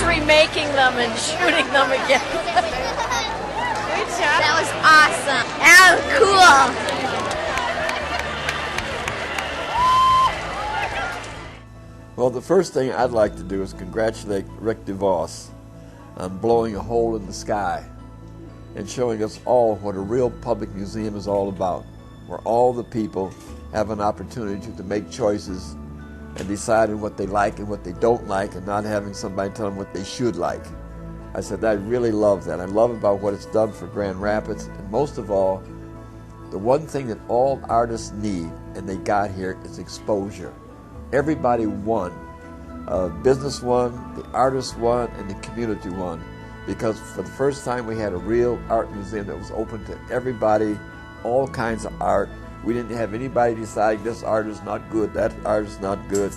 remaking them and shooting them again. Good job. That was awesome. That was cool. Well, the first thing I'd like to do is congratulate Rick DeVos on blowing a hole in the sky and showing us all what a real public museum is all about, where all the people have an opportunity to make choices and deciding what they like and what they don't like, and not having somebody tell them what they should like. I said, I really love that. I love about what it's done for Grand Rapids, and most of all, the one thing that all artists need, and they got here, is exposure. Everybody won. Business won, the artists won, and the community won. Because for the first time we had a real art museum that was open to everybody, all kinds of art. We didn't have anybody decide this art is not good, that art is not good.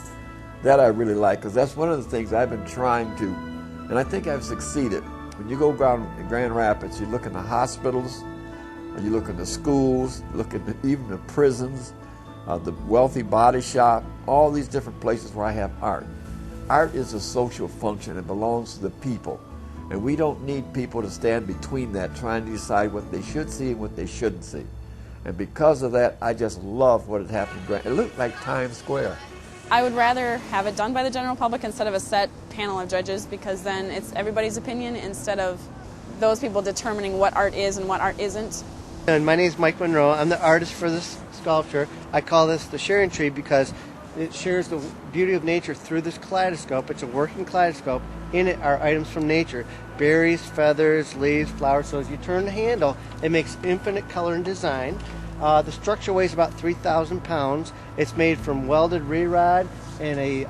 That I really like, because that's one of the things I've been trying to, and I think I've succeeded. When you go around in Grand Rapids, you look in the hospitals, you look in the schools, look at even the prisons, the wealthy body shop, all these different places where I have art. Art is a social function. It belongs to the people. And we don't need people to stand between that trying to decide what they should see and what they shouldn't see. And because of that, I just love what had happened in Grand. It looked like Times Square. I would rather have it done by the general public instead of a set panel of judges, because then it's everybody's opinion instead of those people determining what art is and what art isn't. And my name is Mike Monroe. I'm the artist for this sculpture. I call this the sharing tree because it shares the beauty of nature through this kaleidoscope. It's a working kaleidoscope. In it are items from nature: berries, feathers, leaves, flowers. So as you turn the handle, it makes infinite color and design. The structure weighs about 3,000 pounds. It's made from welded re-rod and a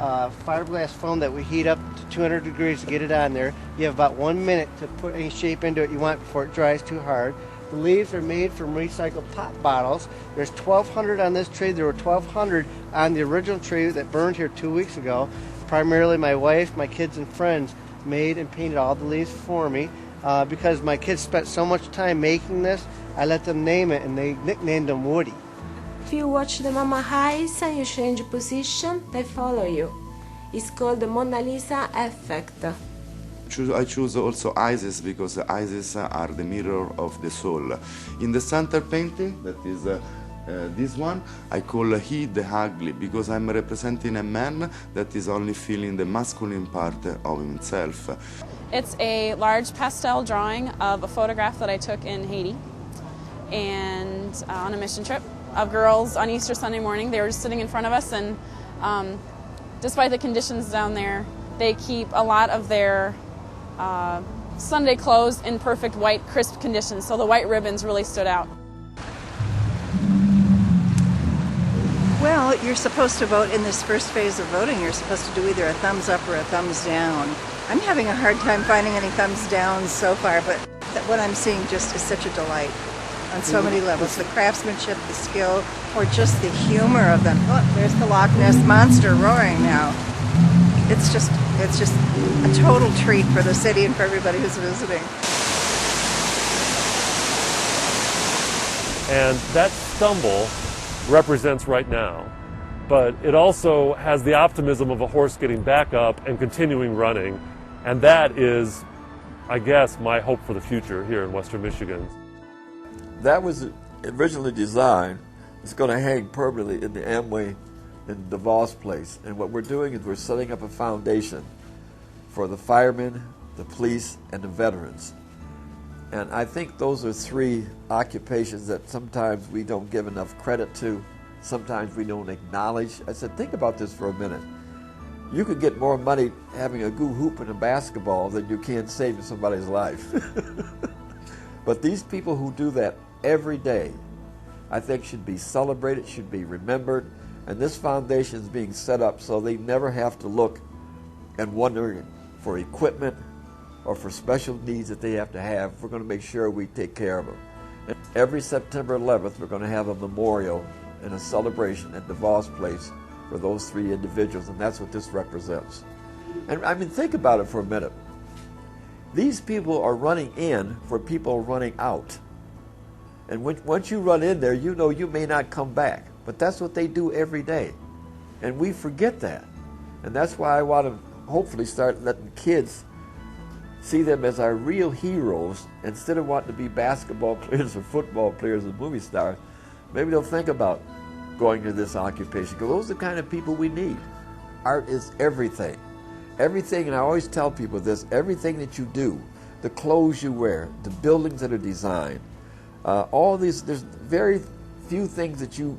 fiberglass foam that we heat up to 200 degrees to get it on there. You have about 1 minute to put any shape into it you want before it dries too hard. The leaves are made from recycled pop bottles. There's 1,200 on this tree. There were 1,200 on the original tree that burned here 2 weeks ago. Primarily my wife, my kids, and friends made and painted all the leaves for me. Because my kids spent so much time making this, I let them name it, and they nicknamed them Woody. If you watch the Mama Eyes and you change position, they follow you. It's called the Mona Lisa effect. I choose also Isis because the Isis are the mirror of the soul. In the center painting, that is this one, I call he the ugly because I'm representing a man that is only feeling the masculine part of himself. It's a large pastel drawing of a photograph that I took in Haiti and on a mission trip of girls on Easter Sunday morning. They were just sitting in front of us, and despite the conditions down there, they keep a lot of their Sunday clothes in perfect white, crisp conditions, so the white ribbons really stood out. Well, you're supposed to vote in this first phase of voting. You're supposed to do either a thumbs up or a thumbs down. I'm having a hard time finding any thumbs downs so far, but what I'm seeing just is such a delight on so many levels. The craftsmanship, the skill, or just the humor of them. Look, there's the Loch Ness Monster roaring now. It's just a total treat for the city and for everybody who's visiting. And that stumble represents right now, but it also has the optimism of a horse getting back up and continuing running, and that is, I guess, my hope for the future here in Western Michigan. That was originally designed. It's going to hang permanently in the Amway in DeVos place, and what we're doing is we're setting up a foundation for the firemen, the police, and the veterans. And I think those are three occupations that sometimes we don't give enough credit to, sometimes we don't acknowledge. I said, think about this for a minute. You could get more money having a goo hoop and a basketball than you can saving somebody's life. But these people who do that every day, I think should be celebrated, should be remembered, and this foundation is being set up so they never have to look and wonder for equipment or for special needs that they have to have. We're going to make sure we take care of them. And every September 11th, we're going to have a memorial and a celebration at DeVos Place for those three individuals, and that's what this represents. And I mean, think about it for a minute. These people are running in for people running out. And once you run in there, you know you may not come back. But that's what they do every day. And we forget that. And that's why I want to hopefully start letting kids see them as our real heroes, instead of wanting to be basketball players or football players or movie stars, maybe they'll think about going to this occupation, because those are the kind of people we need. Art is everything. Everything, and I always tell people this, everything that you do, the clothes you wear, the buildings that are designed, all these, there's very few things that you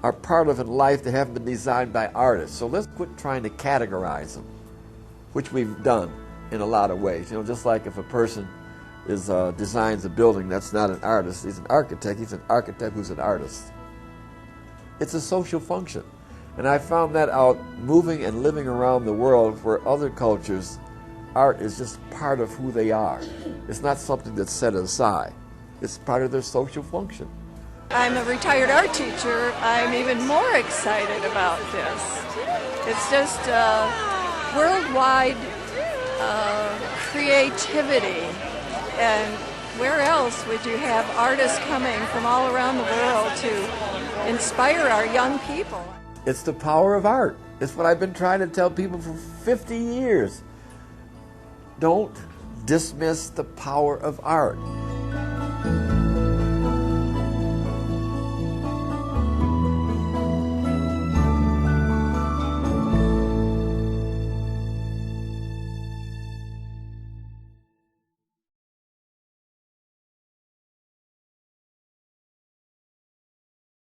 are part of in life that haven't been designed by artists. So let's quit trying to categorize them, which we've done in a lot of ways. You know, just like if a person designs a building, that's not an artist, he's an architect who's an artist. It's a social function. And I found that out moving and living around the world where other cultures, art is just part of who they are. It's not something that's set aside. It's part of their social function. I'm a retired art teacher. I'm even more excited about this. It's just worldwide creativity. And where else would you have artists coming from all around the world to inspire our young people? It's the power of art. It's what I've been trying to tell people for 50 years. Don't dismiss the power of art.